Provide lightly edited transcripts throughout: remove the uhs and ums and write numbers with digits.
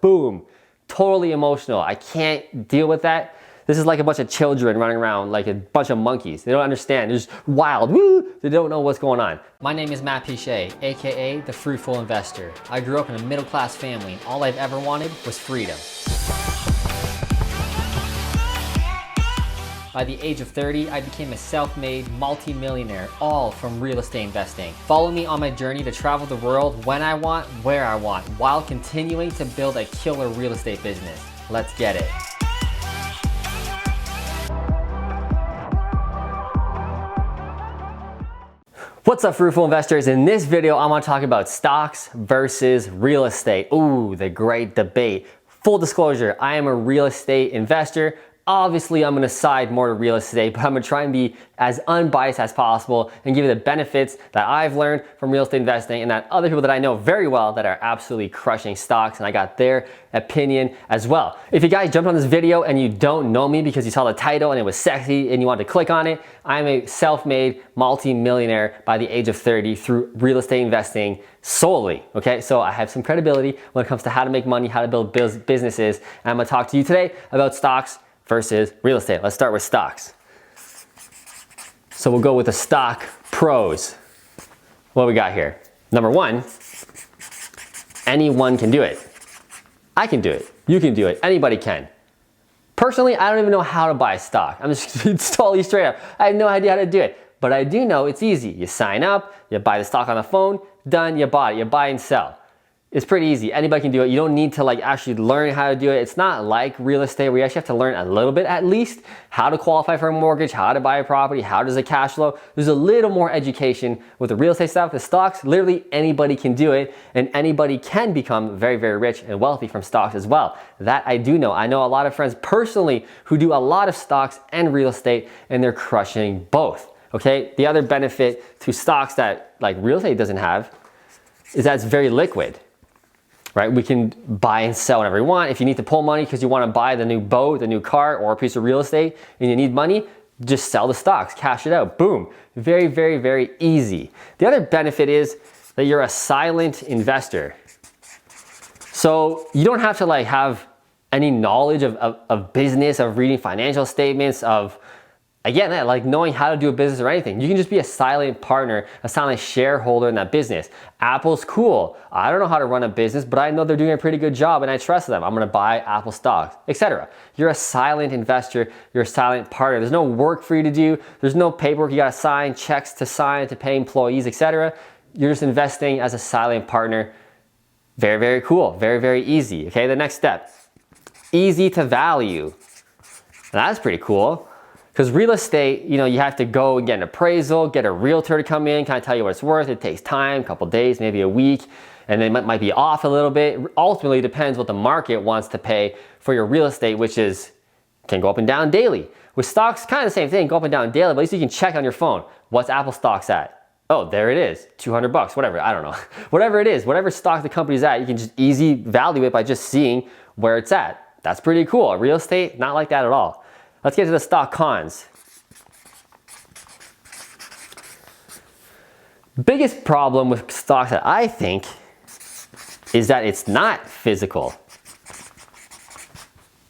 boom, totally emotional. I can't deal with that. This is like a bunch of children running around like a bunch of monkeys. They don't understand. They're just wild. Woo! They don't know what's going on. My name is Piche, aka the Fruitful Investor. I grew up in a middle-class family, and all I've ever wanted was freedom. By the age of 30, I became a self-made multi-millionaire, all from real estate investing. Follow me on my journey to travel the world when I want, where I want, while continuing to build a killer real estate business. Let's get it. What's up, Fruitful Investors? In this video, I'm gonna talk about stocks versus real estate. Ooh, the great debate. Full disclosure, I am a real estate investor. Obviously, I'm gonna side more to real estate, but I'm gonna try and be as unbiased as possible and give you the benefits that I've learned from real estate investing and that other people that I know very well that are absolutely crushing stocks, and I got their opinion as well. If you guys jumped on this video and you don't know me because you saw the title and it was sexy and you wanted to click on it, I'm a self-made multi-millionaire by the age of 30 through real estate investing solely, okay? So I have some credibility when it comes to how to make money, how to build businesses, and I'm gonna talk to you today about stocks versus real estate. Let's start with stocks. So we'll go with the stock pros. What we got here? Number one, anyone can do it. I can do it. You can do it. Anybody can. Personally, I don't even know how to buy a stock. I'm just totally straight up. I have no idea how to do it. But I do know it's easy. You sign up, you buy the stock on the phone, done, you bought it. You buy and sell. It's pretty easy. Anybody can do it. You don't need to actually learn how to do it. It's not like real estate where you actually have to learn a little bit at least how to qualify for a mortgage, how to buy a property, how does it cash flow. There's a little more education with the real estate stuff. The stocks, literally anybody can do it, and anybody can become very, very rich and wealthy from stocks as well. That I do know. I know a lot of friends personally who do a lot of stocks and real estate, and they're crushing both. Okay. The other benefit to stocks that real estate doesn't have is that it's very liquid. Right? We can buy and sell whenever we want. If you need to pull money because you want to buy the new boat, the new car, or a piece of real estate, and you need money, just sell the stocks, cash it out, boom. Very, very, very easy. The other benefit is that you're a silent investor. So you don't have to have any knowledge of business, of reading financial statements, of again, knowing how to do a business or anything. You can just be a silent partner, a silent shareholder in that business. Apple's cool. I don't know how to run a business, but I know they're doing a pretty good job and I trust them. I'm gonna buy Apple stocks, etc. You're a silent investor. You're a silent partner. There's no work for you to do. There's no paperwork you gotta sign, checks to sign, to pay employees, etc. You're just investing as a silent partner. Very, very cool. Very, very easy. Okay, the next step. Easy to value. That's pretty cool. Because real estate, you have to go and get an appraisal, get a realtor to come in, kind of tell you what it's worth. It takes time, a couple days, maybe a week, and then it might be off a little bit. Ultimately, it depends what the market wants to pay for your real estate, which can go up and down daily. With stocks, kind of the same thing, go up and down daily, but at least you can check on your phone. What's Apple stocks at? Oh, there it is, 200 bucks, whatever, I don't know. Whatever it is, whatever stock the company's at, you can just easy value it by just seeing where it's at. That's pretty cool. Real estate, not like that at all. Let's get to the stock cons. Biggest problem with stocks that I think is that it's not physical.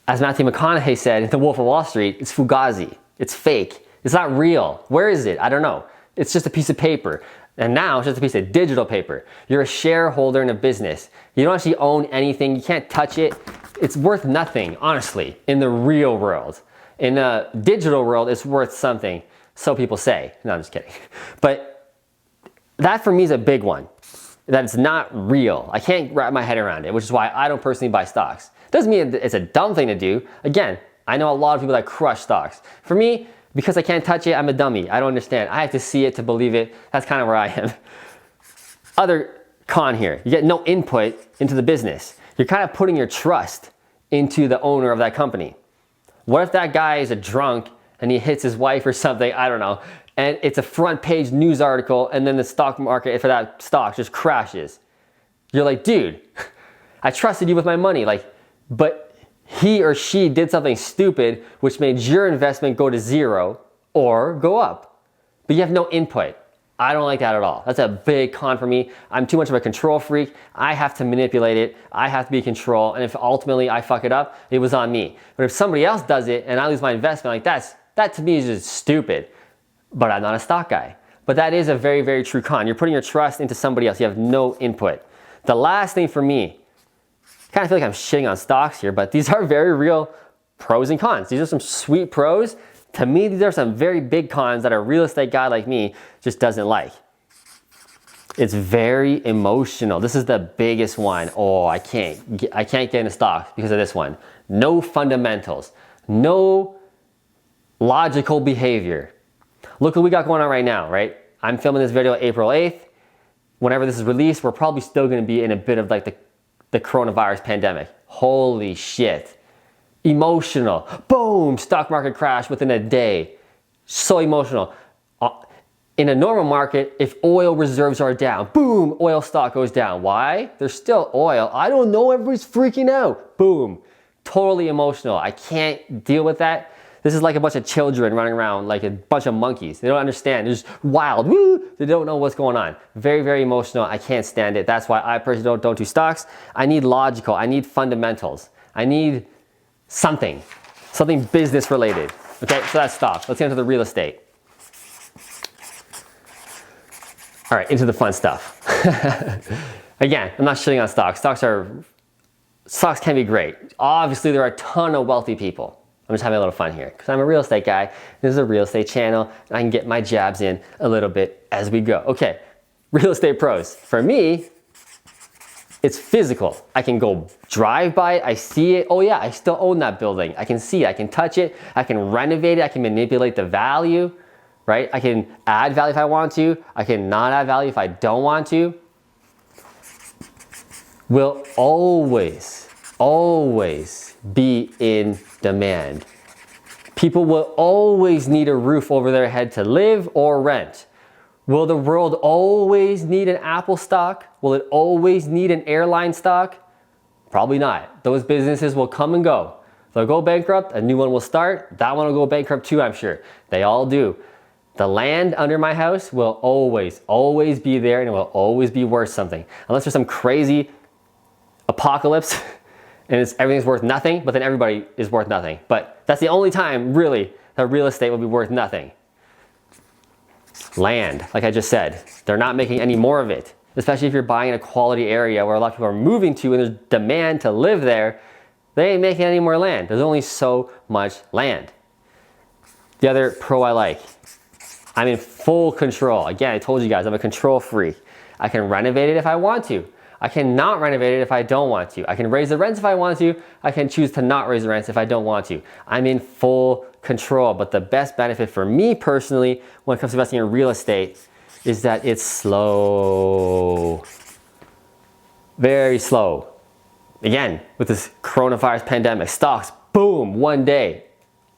As Matthew McConaughey said in The Wolf of Wall Street, it's fugazi. It's fake. It's not real. Where is it? I don't know. It's just a piece of paper. And now it's just a piece of digital paper. You're a shareholder in a business. You don't actually own anything. You can't touch it. It's worth nothing, honestly, in the real world. In a digital world, it's worth something, so people say. No, I'm just kidding. But that for me is a big one, that it's not real. I can't wrap my head around it, which is why I don't personally buy stocks. Doesn't mean it's a dumb thing to do. Again, I know a lot of people that crush stocks. For me, because I can't touch it, I'm a dummy. I don't understand. I have to see it to believe it. That's kind of where I am. Other con here, you get no input into the business. You're kind of putting your trust into the owner of that company. What if that guy is a drunk and he hits his wife or something, I don't know, and it's a front page news article and then the stock market for that stock just crashes. You're like, dude, I trusted you with my money, but he or she did something stupid which made your investment go to zero or go up. But you have no input. I don't like that at all. That's a big con for me. I'm too much of a control freak. I have to manipulate it. I have to be in control. And if ultimately I fuck it up, it was on me. But if somebody else does it and I lose my investment, like that to me is just stupid. But I'm not a stock guy. But that is a very, very true con. You're putting your trust into somebody else. You have no input. The last thing for me, kind of feel like I'm shitting on stocks here, but these are very real pros and cons. These are some sweet pros. To me, these are some very big cons that a real estate guy like me just doesn't like. It's very emotional. This is the biggest one. Oh, I can't get into stocks because of this one. No fundamentals. No logical behavior. Look what we got going on right now, right? I'm filming this video April 8th. Whenever this is released, we're probably still gonna be in a bit of like the coronavirus pandemic. Holy shit. Emotional. Boom, stock market crash within a day. So emotional. In a normal market, if oil reserves are down, boom, oil stock goes down. Why? There's still oil. I don't know, everybody's freaking out. Boom. Totally emotional. I can't deal with that. This is like a bunch of children running around like a bunch of monkeys. They don't understand. They're just wild. Woo! They don't know what's going on. Very, very emotional. I can't stand it. That's why I personally don't do stocks. I need logical. I need fundamentals. I need something business related. Okay, so that's stock. Let's get into the real estate. All right, into the fun stuff. Again, I'm not shitting on stocks. Stocks can be great. Obviously, there are a ton of wealthy people. I'm just having a little fun here because I'm a real estate guy. This is a real estate channel, and I can get my jabs in a little bit as we go. Okay, real estate pros. For me, it's physical. I can go drive by it, I see it. Oh yeah, I still own that building. I can see it, I can touch it, I can renovate it, I can manipulate the value, right? I can add value if I want to. I can not add value if I don't want to. Will always, always be in demand. People will always need a roof over their head to live or rent. Will the world always need an Apple stock? Will it always need an airline stock? Probably not. Those businesses will come and go. They'll go bankrupt, a new one will start, that one will go bankrupt too, I'm sure. They all do. The land under my house will always, always be there, and it will always be worth something. Unless there's some crazy apocalypse and everything's worth nothing, but then everybody is worth nothing. But that's the only time, really, that real estate will be worth nothing. Land, like I just said, they're not making any more of it, especially if you're buying in a quality area where a lot of people are moving to and there's demand to live there. They ain't making any more land. There's only so much land. The other pro I like, I'm in full control. Again, I told you guys, I'm a control freak. I can renovate it if I want to. I can not renovate it if I don't want to. I can raise the rents if I want to. I can choose to not raise the rents if I don't want to. I'm in full control. But the best benefit for me personally when it comes to investing in real estate is that it's slow. Very slow. Again, with this coronavirus pandemic, stocks, boom, one day.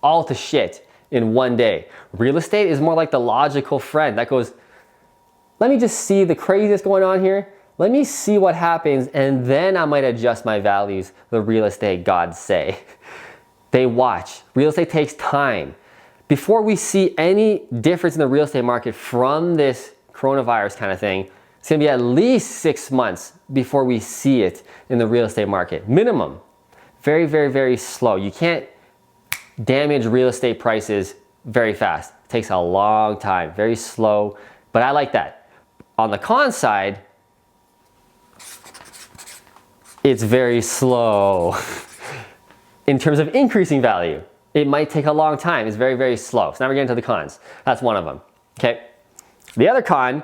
All to shit in one day. Real estate is more like the logical friend that goes, let me just see the craziness going on here. Let me see what happens, and then I might adjust my values, the real estate gods say. They watch. Real estate takes time. Before we see any difference in the real estate market from this coronavirus kind of thing, it's gonna be at least 6 months before we see it in the real estate market. Minimum. Very, very, very slow. You can't damage real estate prices very fast. It takes a long time, very slow, but I like that. On the con side, it's very slow. In terms of increasing value, it might take a long time. It's very, very slow. So now we're getting to the cons. That's one of them, okay? The other con,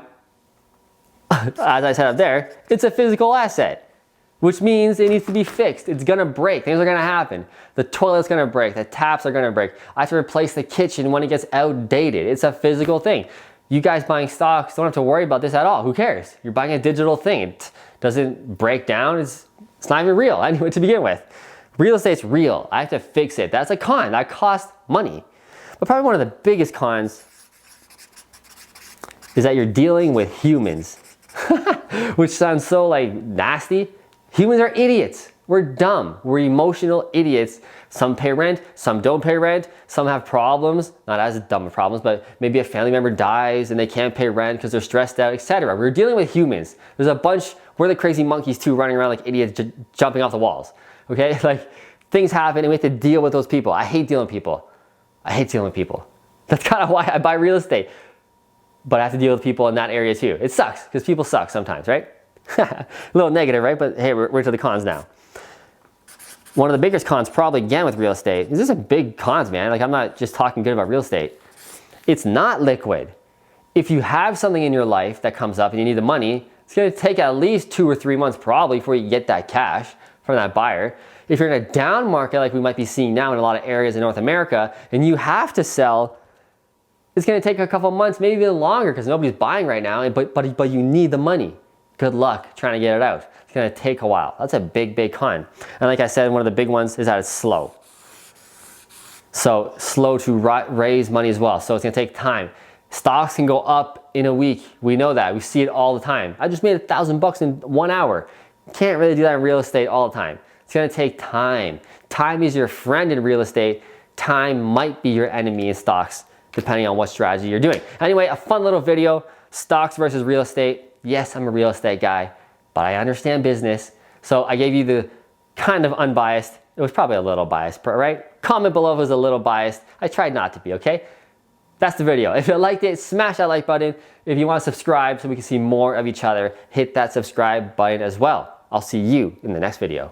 as I said up there, it's a physical asset, which means it needs to be fixed. It's gonna break, things are gonna happen. The toilet's gonna break, the taps are gonna break. I have to replace the kitchen when it gets outdated. It's a physical thing. You guys buying stocks don't have to worry about this at all. Who cares? You're buying a digital thing. It doesn't break down. It's not even real anyway to begin with. Real estate's real. I have to fix it. That's a con. That costs money. But probably one of the biggest cons is that you're dealing with humans, which sounds so like nasty. Humans are idiots. We're dumb. We're emotional idiots. Some pay rent, some don't pay rent, some have problems, not as dumb of problems, but maybe a family member dies and they can't pay rent because they're stressed out, etc. We're dealing with humans. There's a bunch, we're the crazy monkeys too, running around like idiots, jumping off the walls. Okay? Like, things happen and we have to deal with those people. I hate dealing with people. I hate dealing with people. That's kind of why I buy real estate. But I have to deal with people in that area too. It sucks because people suck sometimes, right? A little negative, right? But hey, we're to the cons now. One of the biggest cons probably again with real estate, this is a big cons, man. Like, I'm not just talking good about real estate. It's not liquid. If you have something in your life that comes up and you need the money, it's gonna take at least 2 or 3 months probably before you get that cash from that buyer. If you're in a down market like we might be seeing now in a lot of areas in North America and you have to sell, it's gonna take a couple months, maybe even longer because nobody's buying right now, but you need the money. Good luck trying to get it out. It's gonna take a while. That's a big, big con. And like I said, one of the big ones is that it's slow. So slow to raise money as well. So it's gonna take time. Stocks can go up in a week. We know that, we see it all the time. I just made $1,000 in 1 hour. Can't really do that in real estate all the time. It's gonna take time. Time is your friend in real estate. Time might be your enemy in stocks, depending on what strategy you're doing. Anyway, a fun little video, stocks versus real estate. Yes, I'm a real estate guy, but I understand business. So I gave you the kind of unbiased, it was probably a little biased, right? Comment below if it was a little biased. I tried not to be, okay? That's the video. If you liked it, smash that like button. If you want to subscribe so we can see more of each other, hit that subscribe button as well. I'll see you in the next video.